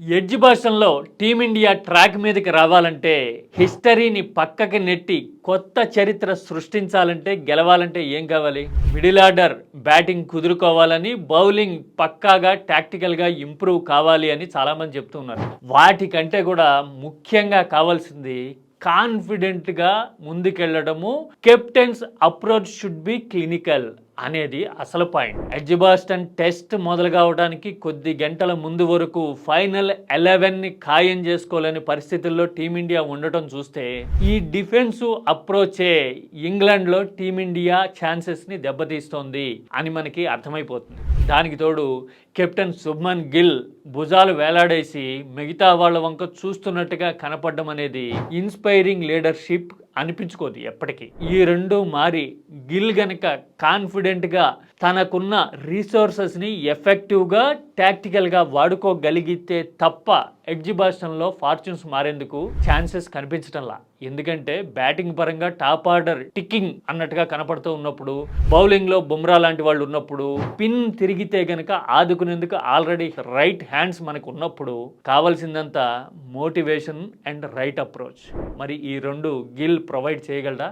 Edge భాషల్లో team India track మీదకి రావాలంటే హిస్టరీని పక్కకి నెట్టి కొత్త చరిత్ర సృష్టించాలంటే గెలవాలంటే ఏం కావాలి? మిడిల్ ఆర్డర్ బ్యాటింగ్ కుదురుకోవాలని, బౌలింగ్ పక్కాగా టాక్టికల్గా ఇంప్రూవ్ కావాలి అని చాలామంది చెప్తున్నారు. వాటికంటే కూడా ముఖ్యంగా కావాల్సింది కాన్ఫిడెంట్గా ముందుకెళ్లడము. Captain's approach should be clinical అనేది అసలు పాయింట్. ఎడ్జిబాస్టన్ టెస్ట్ మొదలు కావడానికి కొద్ది గంటల ముందు వరకు ఫైనల్ 11ని ఖాయం చేసుకోలేని పరిస్థితుల్లో టీమిండియా ఉండటం చూస్తే ఈ డిఫెన్సివ్ అప్రోచే ఇంగ్లాండ్లో టీమిండియా ఛాన్సెస్ని దెబ్బతీస్తోంది అని మనకి అర్థమైపోతుంది. దానికి తోడు కెప్టెన్ శుభ్మన్ గిల్ భుజాలు వేలాడేసి మిగతా వాళ్ళ వంక చూస్తున్నట్టుగా కనపడడం అనేది ఇన్స్పైరింగ్ లీడర్షిప్ అనిపించుకోదు ఎప్పటికీ. ఈ రెండు మారి గిల్ గనక కాన్ఫిడెంట్గా తనకున్న రీసోర్సెస్ని ఎఫెక్టివ్గా టాక్టికల్గా వాడుకోగలిగితే తప్ప ఎడ్జిబాస్టన్లో ఫార్చ్యూన్స్ మారేందుకు ఛాన్సెస్ కనిపించటంలా. ఎందుకంటే బ్యాటింగ్ పరంగా టాప్ ఆర్డర్ టిక్కింగ్ అన్నట్టుగా కనపడుతూ ఉన్నప్పుడు, బౌలింగ్లో బుమ్రా లాంటి వాళ్ళు ఉన్నప్పుడు, పిన్ తిరిగితే గనక ఆదుకునేందుకు ఆల్రెడీ రైట్ హ్యాండ్స్ మనకు ఉన్నప్పుడు కావాల్సిందంతా మోటివేషన్ అండ్ రైట్ అప్రోచ్. మరి ఈ రెండు గిల్ ప్రొవైడ్ చేయగలరా?